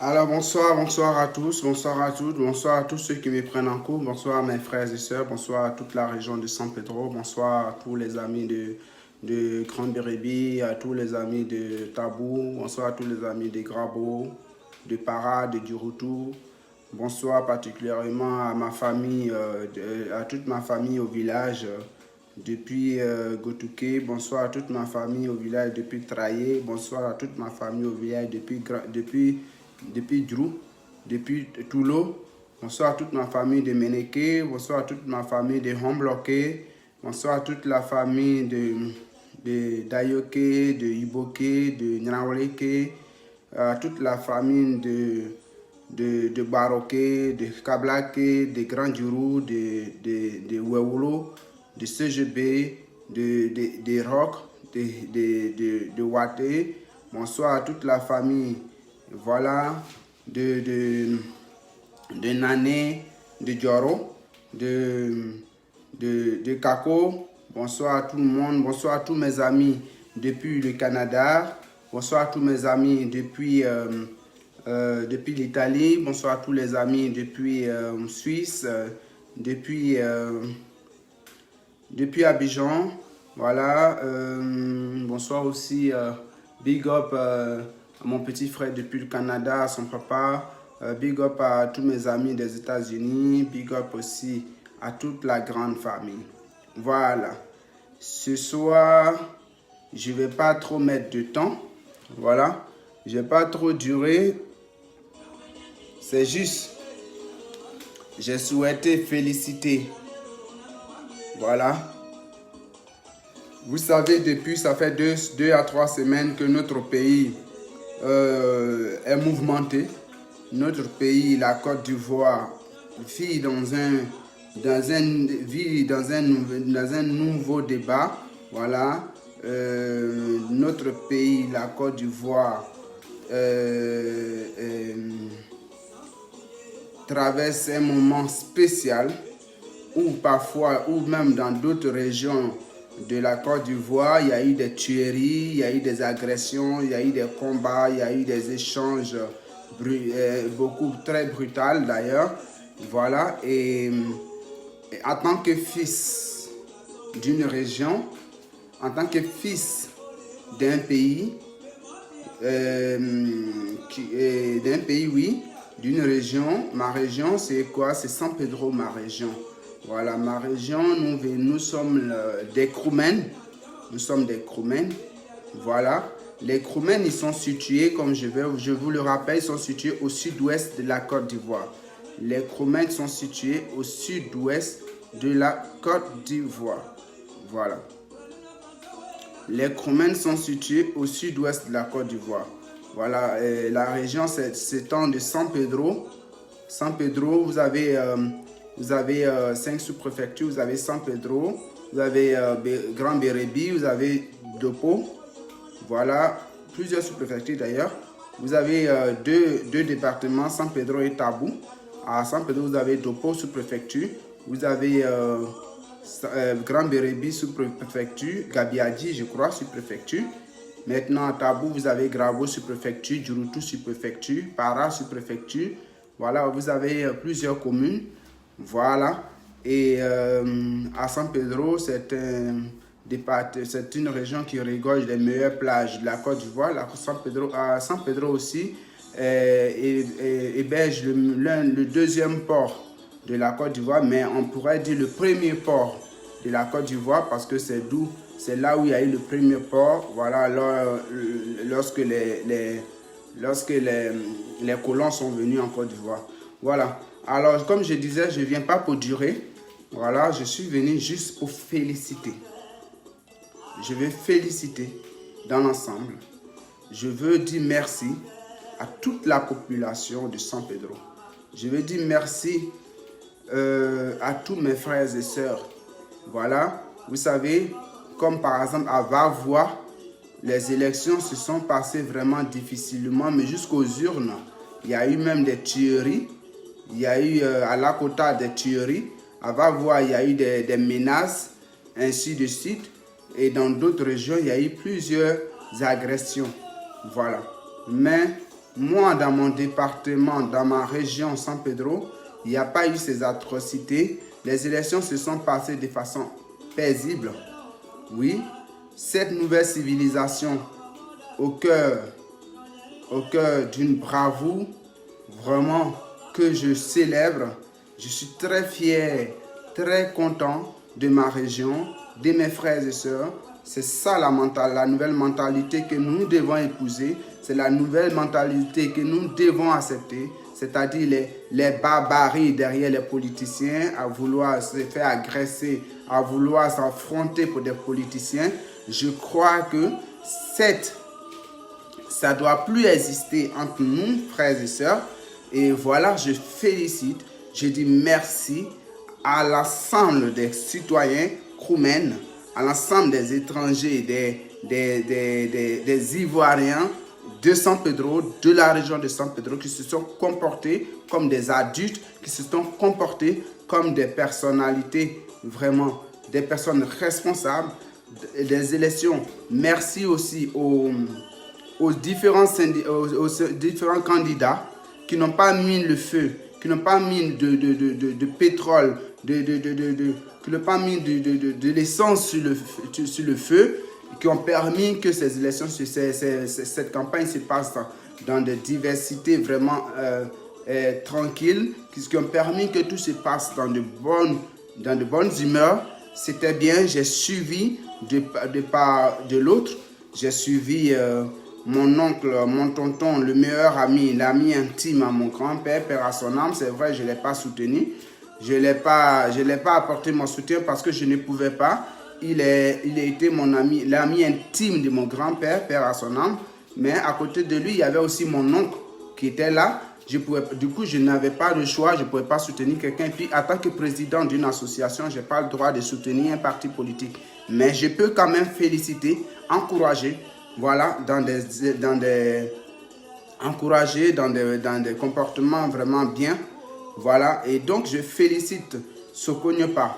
Alors bonsoir à tous, bonsoir à toutes, bonsoir à tous ceux qui me prennent en cours, bonsoir à mes frères et sœurs, bonsoir à toute la région de San Pedro, bonsoir à tous les amis de Grande Bérébi, à tous les amis de Tabou, bonsoir à tous les amis de Grabo, de Para, de Durutu, bonsoir particulièrement à ma famille, à toute ma famille au village depuis Gotouké, bonsoir à toute ma famille au village depuis Traillé, bonsoir à toute ma famille au village depuis Drou, depuis Toulo. Bonsoir à toute ma famille de Ménéké. Bonsoir à toute ma famille de Hombloké. Bonsoir à toute la famille d'Ayoké, de Iboké, de Nyarawaleke. À toute la famille de Baroké, de Kablaké, de Grand Djourou, de Wewolo, de CGB, de Rock, de Waté. Bonsoir à toute la famille, voilà, de Nané, de Dioro, de Kako. Bonsoir à tout le monde, bonsoir à tous mes amis depuis le Canada, bonsoir à tous mes amis depuis l'Italie, bonsoir à tous les amis depuis Suisse, depuis Abidjan. Voilà, bonsoir aussi, big up à mon petit frère depuis le Canada, à son papa. Big up à tous mes amis des États-Unis. Big up aussi à toute la grande famille. Voilà. Ce soir, je ne vais pas trop mettre de temps. Voilà. Je ne vais pas trop durer. C'est juste, j'ai souhaité féliciter. Voilà. Vous savez, depuis, ça fait 2 à 3 semaines que notre pays est mouvementé. Notre pays, la Côte d'Ivoire, vit dans un nouveau débat. Voilà. Notre pays, la Côte d'Ivoire, traverse un moment spécial où parfois, ou même dans d'autres régions de la Côte d'Ivoire, il y a eu des tueries, il y a eu des agressions, il y a eu des combats, il y a eu des échanges beaucoup très brutaux d'ailleurs. Voilà, et en tant que fils d'une région, en tant que fils d'un pays, oui, d'une région, ma région c'est quoi? C'est San Pedro, ma région. Voilà, ma région, nous sommes des Kroumen. Nous sommes des Kroumen. Voilà. Les Kroumen, ils sont situés, comme je vous le rappelle, ils sont situés au sud-ouest de la Côte d'Ivoire. Les Kroumen sont situés au sud-ouest de la Côte d'Ivoire. Voilà. Les Kroumen sont situés au sud-ouest de la Côte d'Ivoire. Voilà, la région s'étend de San Pedro. San Pedro, vous avez 5 sous-préfectures. Vous avez San Pedro, vous avez Grand Bérébi, vous avez Dopo. Voilà, plusieurs sous-préfectures d'ailleurs. Vous avez deux départements, San Pedro et Tabou. À San Pedro, vous avez Dopo sous-préfecture. Vous avez Grand Bérébi sous-préfecture, Gabiadi, je crois, sous-préfecture. Maintenant, à Tabou, vous avez Grabo sous-préfecture, Djurutu sous-préfecture, Para sous-préfecture. Voilà, vous avez plusieurs communes. Voilà. Et à San Pedro, c'est une région qui regorge les meilleures plages de la Côte d'Ivoire. À San Pedro aussi, héberge le deuxième port de la Côte d'Ivoire, mais on pourrait dire le premier port de la Côte d'Ivoire parce que c'est là où il y a eu le premier port. Voilà, lorsque les colons sont venus en Côte d'Ivoire. Voilà. Alors, comme je disais, je ne viens pas pour durer. Voilà, je suis venu juste pour féliciter. Je vais féliciter dans l'ensemble. Je veux dire merci à toute la population de San Pedro. Je veux dire merci à tous mes frères et sœurs. Voilà, vous savez, comme par exemple à Vavois, les élections se sont passées vraiment difficilement, mais jusqu'aux urnes, il y a eu même des tueries. Il y a eu à Lakota des tueries. À Vavois, il y a eu des menaces, ainsi de suite. Et dans d'autres régions, il y a eu plusieurs agressions. Voilà. Mais moi, dans mon département, dans ma région San Pedro, il n'y a pas eu ces atrocités. Les élections se sont passées de façon paisible. Oui, cette nouvelle civilisation au cœur d'une bravoure vraiment que je célèbre. Je suis très fier, très content de ma région, de mes frères et sœurs. C'est ça la nouvelle mentalité que nous devons épouser. C'est la nouvelle mentalité que nous devons accepter. C'est-à-dire les barbaries derrière les politiciens, à vouloir se faire agresser, à vouloir s'affronter pour des politiciens. Je crois que ça ne doit plus exister entre nous, frères et sœurs. Et voilà, je félicite, je dis merci à l'ensemble des citoyens Kroumen, à l'ensemble des étrangers, des Ivoiriens de San Pedro, de la région de San Pedro, qui se sont comportés comme des adultes, qui se sont comportés comme des personnalités, vraiment, des personnes responsables des élections. Merci aussi aux différents candidats qui n'ont pas mis le feu, qui n'ont pas mis de pétrole, qui n'ont pas mis de l'essence sur le feu, qui ont permis que ces élections, cette campagne se passe dans des diversités vraiment tranquilles, qui ont permis que tout se passe dans de bonnes humeurs. C'était bien, j'ai suivi de part de l'autre, j'ai suivi mon oncle, mon tonton, le meilleur ami, l'ami intime à mon grand-père, père à son âme. C'est vrai, je ne l'ai pas soutenu. Je n'ai pas apporté mon soutien parce que je ne pouvais pas. Il a été mon ami, l'ami intime de mon grand-père, père à son âme. Mais à côté de lui, il y avait aussi mon oncle qui était là. Du coup, je n'avais pas de choix, je ne pouvais pas soutenir quelqu'un. Et puis, en tant que président d'une association, je n'ai pas le droit de soutenir un parti politique. Mais je peux quand même féliciter, encourager, voilà, dans des comportements vraiment bien. Voilà, et donc je félicite Soko Nyopa,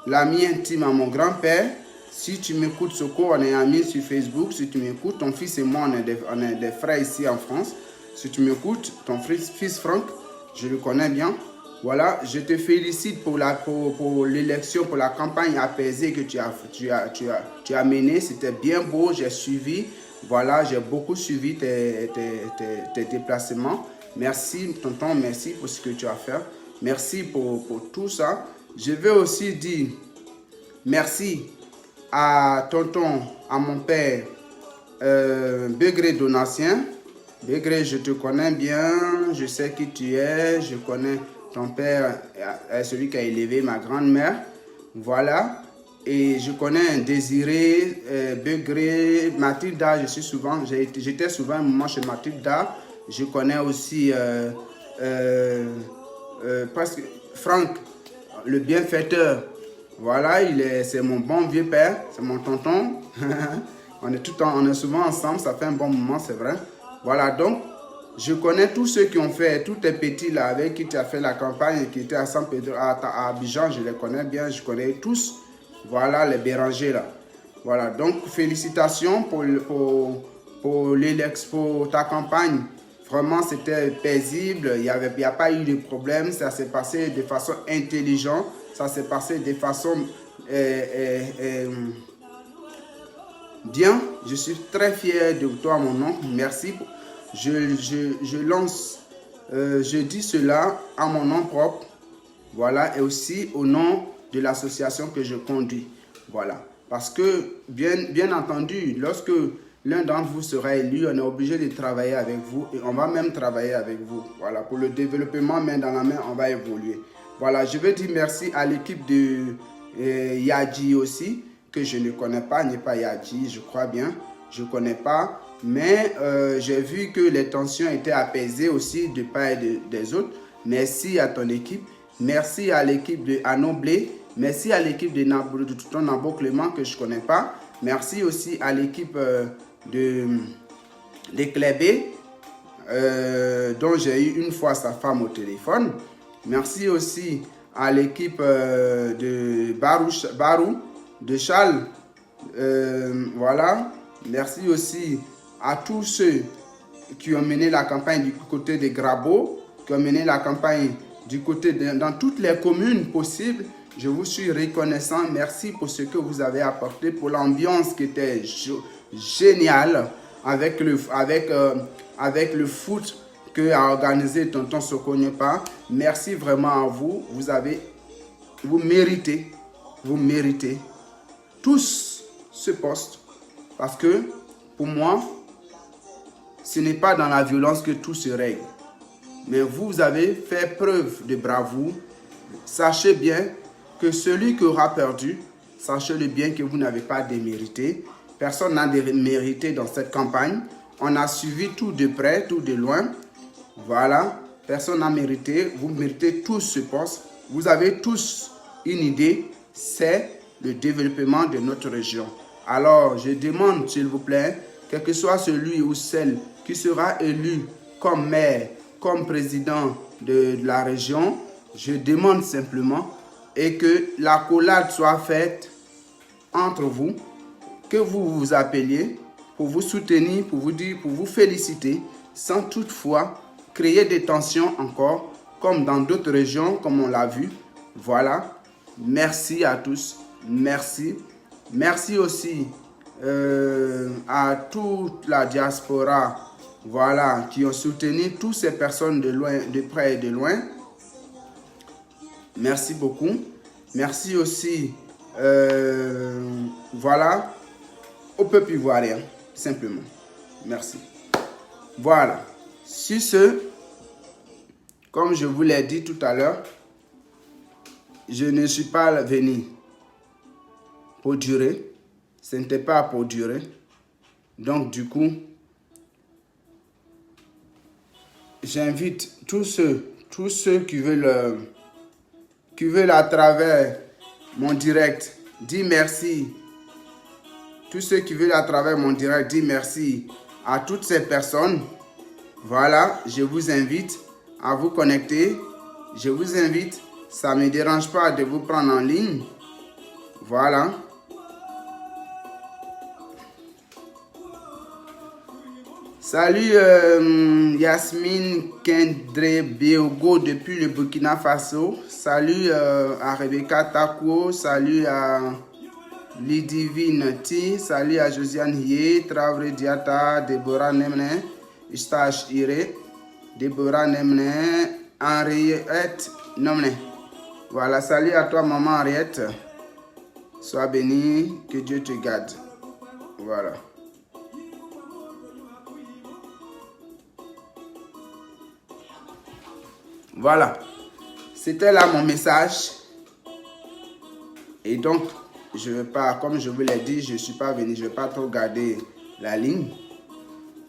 l'ami intime à mon grand-père. Si tu m'écoutes, Soko, on est amis sur Facebook. Si tu m'écoutes, ton fils et moi, on est des frères ici en France. Si tu m'écoutes, ton fils Franck, je le connais bien. Voilà, je te félicite pour l'élection, pour la campagne apaisée que tu as menée. C'était bien beau, j'ai suivi. Voilà, j'ai beaucoup suivi tes déplacements. Merci, tonton, merci pour ce que tu as fait. Merci pour tout ça. Je veux aussi dire merci à tonton, à mon père, Begré Donatien. Begré, je te connais bien, je sais qui tu es, je connais ton père, celui qui a élevé ma grand-mère. Voilà. Et je connais Désiré, Begré, Mathilda, j'étais souvent un moment chez Mathilda. Je connais aussi presque Franck, le bienfaiteur. Voilà, c'est mon bon vieux père, c'est mon tonton. On est souvent ensemble, ça fait un bon moment, c'est vrai. Voilà, donc, je connais tous ceux qui ont fait, tous les petits là, avec qui tu as fait la campagne, qui étaient à San Pedro, à Abidjan, je les connais bien, je connais tous. Voilà, les Bérangers là. Voilà, donc, félicitations pour ta campagne. Vraiment, c'était paisible, il n'y a pas eu de problème, ça s'est passé de façon intelligente, ça s'est passé de façon bien. Je suis très fier de toi, mon oncle, merci. Je dis cela à mon nom propre, voilà, et aussi au nom de l'association que je conduis, voilà. Parce que, bien entendu, lorsque l'un d'entre vous sera élu, on est obligé de travailler avec vous et on va même travailler avec vous. Voilà, pour le développement, main dans la main, on va évoluer. Voilà, je veux dire merci à l'équipe de Yadji aussi, que je ne connais pas, n'est pas Yadji, je crois bien, je ne connais pas. Mais j'ai vu que les tensions étaient apaisées aussi de part et des autres. Merci à ton équipe, merci à l'équipe de Anoblé, merci à l'équipe de Tonton Nabo Clément que je ne connais pas. Merci aussi à l'équipe de Clébé, dont j'ai eu une fois sa femme au téléphone. Merci aussi à l'équipe de Barou, de Charles. Voilà. Merci aussi à tous ceux qui ont mené la campagne du côté de Grabo, qui ont mené la campagne du côté dans toutes les communes possibles. Je vous suis reconnaissant. Merci pour ce que vous avez apporté, pour l'ambiance qui était géniale avec le foot que a organisé Tonton Sokonyopa. Merci vraiment à vous. Vous méritez tous ce poste. Parce que pour moi, ce n'est pas dans la violence que tout se règle. Mais vous avez fait preuve de bravoure. Sachez bien que celui qui aura perdu, sachez-le bien que vous n'avez pas démérité. Personne n'a démérité dans cette campagne. On a suivi tout de près, tout de loin. Voilà. Personne n'a mérité. Vous méritez tous ce poste. Vous avez tous une idée. C'est le développement de notre région. Alors, je demande, s'il vous plaît, quel que soit celui ou celle qui sera élu comme maire, comme président de la région, je demande simplement et que l'accolade soit faite entre vous, que vous vous appeliez pour vous soutenir, pour vous dire, pour vous féliciter, sans toutefois créer des tensions encore, comme dans d'autres régions, comme on l'a vu. Voilà. Merci à tous. Merci. Merci aussi à toute la diaspora, voilà, qui ont soutenu toutes ces personnes de loin, de près et de loin. Merci beaucoup. Merci aussi, voilà, au peuple ivoirien, simplement. Merci. Voilà. Sur ce, comme je vous l'ai dit tout à l'heure, je ne suis pas venu pour durer. Ce n'était pas pour durer. Donc, du coup, j'invite tous ceux qui veulent à travers mon direct dire merci. Tous ceux qui veulent à travers mon direct dire merci à toutes ces personnes. Voilà, je vous invite à vous connecter. Je vous invite, ça ne me dérange pas de vous prendre en ligne. Voilà. Salut Yasmine Kendre Biogo depuis le Burkina Faso. Salut à Rebecca Takuo. Salut à Lidivine Ti. Salut à Josiane Hiye, Traoré Diata, Deborah Nemne, Ustache Ire, Deborah Nemne, Henriette Nemne. Voilà, salut à toi maman Henriette. Sois bénie, que Dieu te garde. Voilà. Voilà, c'était là mon message. Et donc, je ne vais pas, comme je vous l'ai dit, je ne suis pas venu, je ne vais pas trop garder la ligne.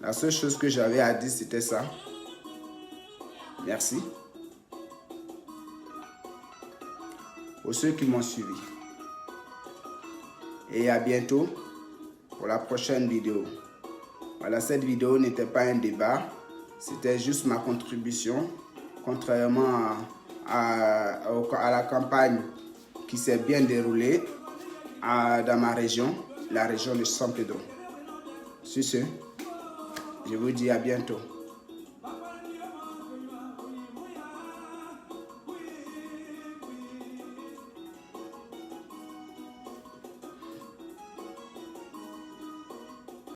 La seule chose que j'avais à dire, c'était ça. Merci. Pour ceux qui m'ont suivi. Et à bientôt pour la prochaine vidéo. Voilà, cette vidéo n'était pas un débat, c'était juste ma contribution. Contrairement à la campagne qui s'est bien déroulée dans ma région, la région de San Pedro. Sur ce, je vous dis à bientôt.